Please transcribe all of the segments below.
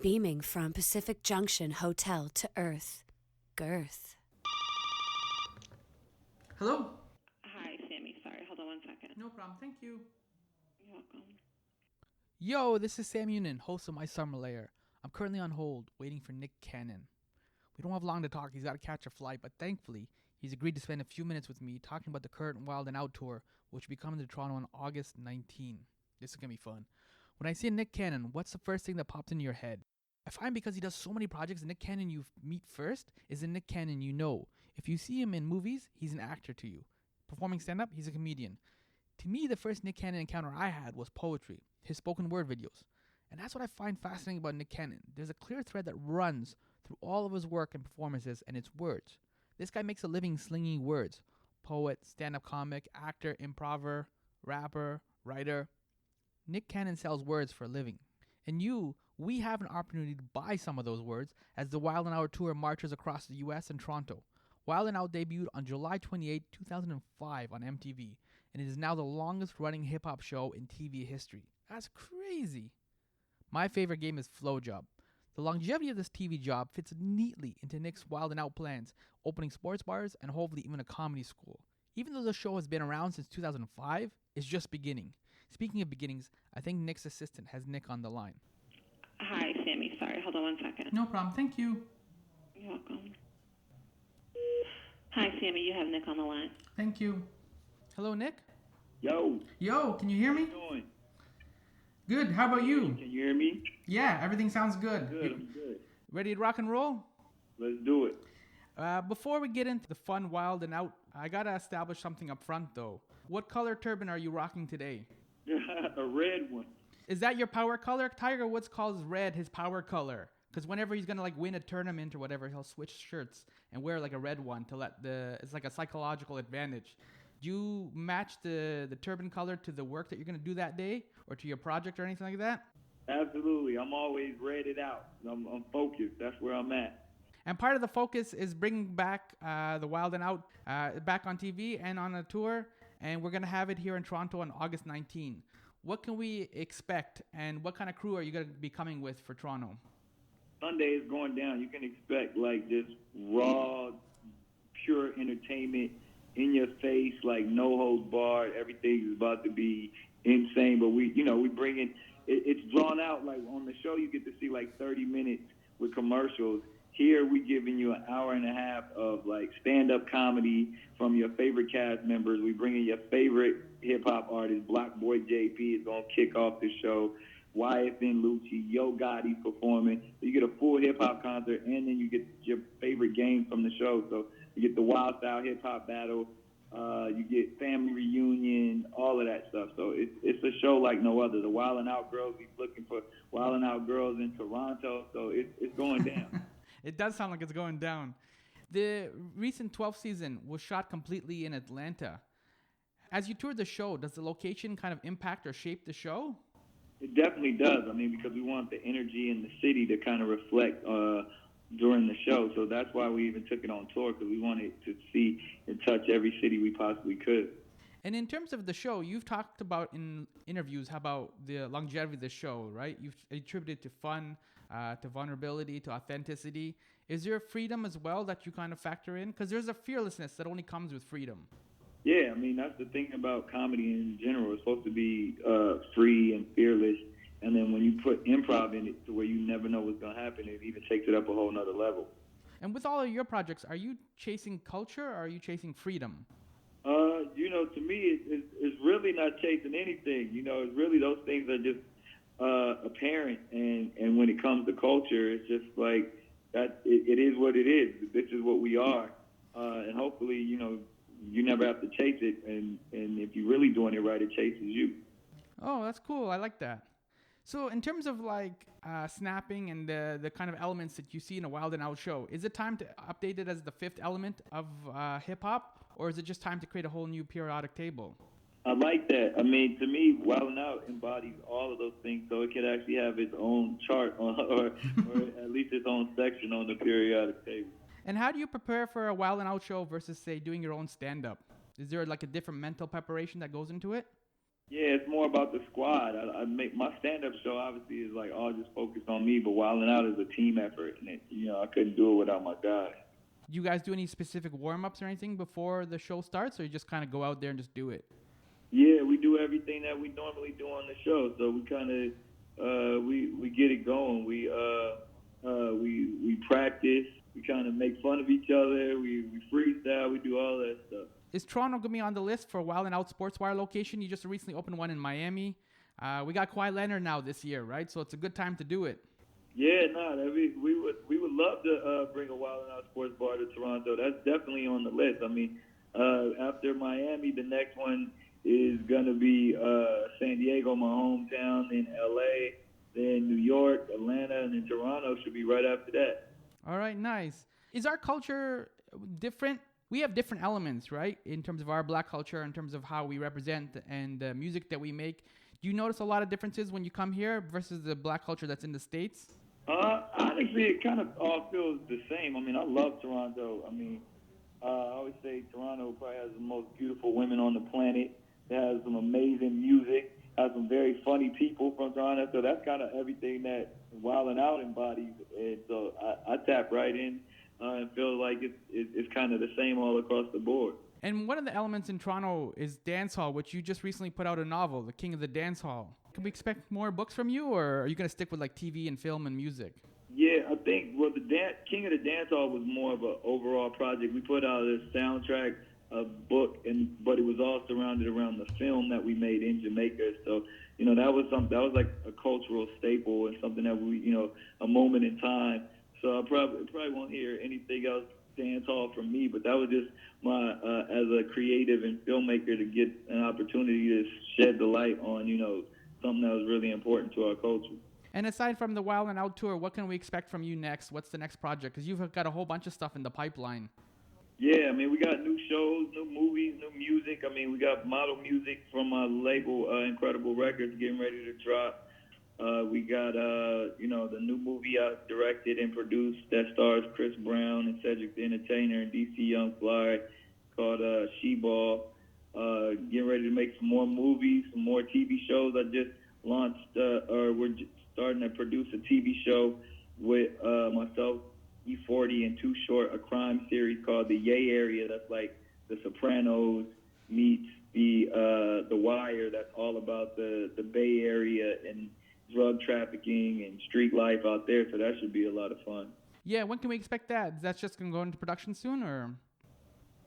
beaming from Pacific Junction Hotel to Earth. Girth. Hello? Hi, Sammy. Sorry, hold on one second. No problem, thank you. You're welcome. Yo, this is Sammy Younan, host of My Summer Lair. I'm currently on hold, waiting for Nick Cannon. We don't have long to talk, he's got to catch a flight, but thankfully, he's agreed to spend a few minutes with me talking about the current Wild and Out tour, which will be coming to Toronto on August 19. This is going to be fun. When I see Nick Cannon, what's the first thing that pops into your head? I find because he does so many projects, the Nick Cannon you meet first is the Nick Cannon you know. If you see him in movies, he's an actor to you. Performing stand-up, he's a comedian. To me, the first Nick Cannon encounter I had was poetry, his spoken word videos. And that's what I find fascinating about Nick Cannon. There's a clear thread that runs through all of his work and performances, and it's words. This guy makes a living slinging words. Poet, stand-up comic, actor, improver, rapper, writer. Nick Cannon sells words for a living. And we have an opportunity to buy some of those words as the Wild and Out tour marches across the US and Toronto. Wild and Out debuted on July 28, 2005 on MTV, and it is now the longest running hip-hop show in TV history. That's crazy. My favorite game is Flow Job. The longevity of this TV job fits neatly into Nick's Wild and Out plans, opening sports bars and hopefully even a comedy school. Even though the show has been around since 2005, it's just beginning. Speaking of beginnings, I think Nick's assistant has Nick on the line. Hi, Sammy. Sorry, hold on one second. No problem, thank you. You're welcome. Hi, Sammy. You have Nick on the line. Thank you. Hello, Nick? Yo, Yo, can you hear me? how you doing? Good, how about you? Can you hear me? Yeah, everything sounds good. Good, I'm good. Ready to rock and roll? Let's do it. Before we get into the fun, wild, and out, I gotta establish something up front though. What color turban are you rocking today? A red one. Is that your power color? Tiger Woods calls red his power color. Because whenever he's gonna like win a tournament or whatever, he'll switch shirts and wear like a red one to it's like a psychological advantage. Do you match the turban color to the work that you're gonna do that day or to your project or anything like that? Absolutely. I'm always redded out. I'm focused. That's where I'm at. And part of the focus is bringing back the Wild and Out back on TV and on a tour. And we're going to have it here in Toronto on August 19. What can we expect and what kind of crew are you going to be coming with for Toronto? Sunday is going down. You can expect like just raw, pure entertainment in your face, like no holds barred. Everything is about to be insane. But we bring in, it's drawn out. Like on the show, you get to see like 30 minutes with commercials. Here, we giving you an hour and a half of like stand-up comedy from your favorite cast members. We bring in your favorite hip-hop artist. Block Boy JP is going to kick off the show. YFN Lucci, Yo Gotti's performing. So you get a full hip-hop concert, and then you get your favorite game from the show. So you get the Wild Style hip-hop battle. You get family reunion, all of that stuff. So it's a show like no other. The Wild and Out girls, he's looking for Wild and Out girls in Toronto. So it's going down. It does sound like it's going down. The recent 12th season was shot completely in Atlanta. As you toured the show, does the location kind of impact or shape the show? It definitely does. I mean, because we want the energy in the city to kind of reflect during the show. So that's why we even took it on tour, because we wanted to see and touch every city we possibly could. And in terms of the show, you've talked about in interviews how about the longevity of the show, right? You've attributed to fun, to vulnerability, to authenticity. Is there a freedom as well that you kind of factor in? Because there's a fearlessness that only comes with freedom. Yeah, I mean, that's the thing about comedy in general. It's supposed to be free and fearless. And then when you put improv in it to where you never know what's going to happen, it even takes it up a whole nother level. And with all of your projects, are you chasing culture or are you chasing freedom? To me, it's really not chasing anything. It's really those things are just apparent. And when it comes to culture, it's just like that. It is what it is. This is what we are. And hopefully, you never have to chase it. And if you're really doing it right, it chases you. Oh, that's cool. I like that. So in terms of like snapping and the kind of elements that you see in a Wild and Out show, is it time to update it as the fifth element of hip-hop? Or is it just time to create a whole new periodic table? I like that. I mean, to me, Wild 'N Out embodies all of those things, so it could actually have its own chart or at least its own section on the periodic table. And how do you prepare for a Wild 'N Out show versus, say, doing your own stand-up? Is there like a different mental preparation that goes into it? Yeah, it's more about the squad. I make my stand-up show obviously is like all just focused on me, but Wildin' Out is a team effort, and I couldn't do it without my guys. Do you guys do any specific warm-ups or anything before the show starts, or you just kind of go out there and just do it? Yeah, we do everything that we normally do on the show, so we kind of we get it going. We practice. We kind of make fun of each other. We freestyle. We do all that stuff. Is Toronto going to be on the list for a Wild 'N Out Sports Wire location? You just recently opened one in Miami. We got Kawhi Leonard now this year, right? So it's a good time to do it. Yeah, we would love to bring a Wild 'N Out Sports Bar to Toronto. That's definitely on the list. I mean, after Miami, the next one is gonna be San Diego, my hometown, then LA, then New York, Atlanta, and then Toronto should be right after that. All right, nice. Is our culture different? We have different elements, right? In terms of our black culture, in terms of how we represent and the music that we make. Do you notice a lot of differences when you come here versus the black culture that's in the States? Honestly, it kind of all feels the same. I mean, I love Toronto. I mean, I always say Toronto probably has the most beautiful women on the planet. It has some amazing music, has some very funny people from Toronto. So that's kind of everything that Wild 'N Out embodies. And so I tap right in and feel like it's kind of the same all across the board. And one of the elements in Toronto is dancehall, which you just recently put out a novel, The King of the Dancehall. Can we expect more books from you, or are you going to stick with like TV and film and music? Yeah, I think, well, the King of the Dancehall was more of an overall project. We put out a soundtrack, a book, but it was all surrounded around the film that we made in Jamaica. So, that was like a cultural staple and something that we, a moment in time. So I probably won't hear anything else dancehall from me, but that was just my as a creative and filmmaker to get an opportunity to shed the light on something that was really important to our culture. And aside from the Wild 'N Out tour, what can we expect from you next? What's the next project? Because you've got a whole bunch of stuff in the pipeline. Yeah, I mean, we got new shows, new movies, new music. I mean, we got model music from my label, Incredible Records, getting ready to drop. We got, the new movie I directed and produced that stars Chris Brown and Cedric the Entertainer and DC Young Fly called She-Ball. Getting ready to make some more movies, some more TV shows. I just launched, we're starting to produce a TV show with myself, E40, and Too Short, a crime series called The Yay Area. That's like The Sopranos meets The Wire. That's all about the Bay Area and drug trafficking and street life out there. So that should be a lot of fun. Yeah, when can we expect that? That's just going to go into production soon, or?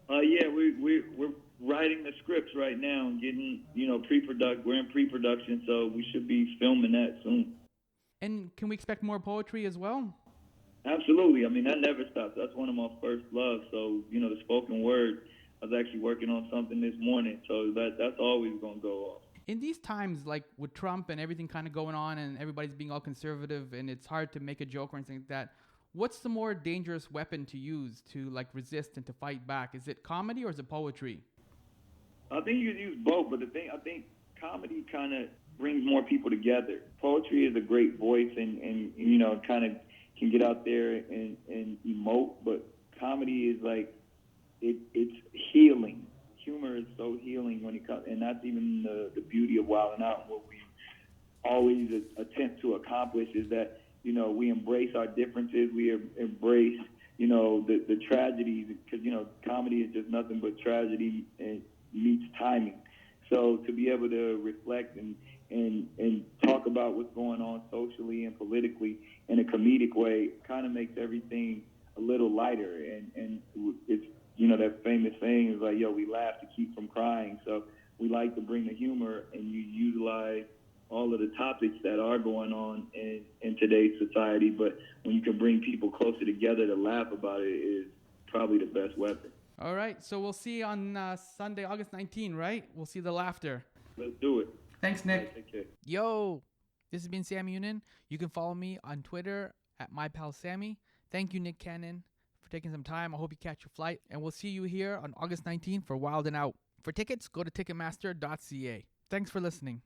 Yeah, we're writing the scripts right now and getting, we're in pre-production, so we should be filming that soon. And can we expect more poetry as well? Absolutely. I mean, that never stops. That's one of my first loves. So, the spoken word, I was actually working on something this morning, so that's always going to go off. In these times, like with Trump and everything kind of going on and everybody's being all conservative and it's hard to make a joke or anything like that, what's the more dangerous weapon to use to like resist and to fight back? Is it comedy or is it poetry? I think you can use both, but I think comedy kind of brings more people together. Poetry is a great voice and kind of can get out there and emote, but comedy is like, it's healing. Humor is so healing when it comes, and that's even the beauty of Wild 'N Out. What we always attempt to accomplish is that, we embrace our differences. We embrace, the tragedies, because, comedy is just nothing but tragedy and meets timing. So to be able to reflect and talk about what's going on socially and politically in a comedic way kind of makes everything a little lighter. And it's, that famous saying is like, we laugh to keep from crying. So we like to bring the humor and you utilize all of the topics that are going on in today's society. But when you can bring people closer together to laugh about it is probably the best weapon. All right. So we'll see on Sunday, August 19, right? We'll see the laughter. Let's do it. Thanks, Nick. Take care. Yo, this has been Sammy Younan. You can follow me on Twitter at My Pal Sammy. Thank you, Nick Cannon, for taking some time. I hope you catch your flight. And we'll see you here on August 19th for Wild 'N Out. For tickets, go to ticketmaster.ca. Thanks for listening.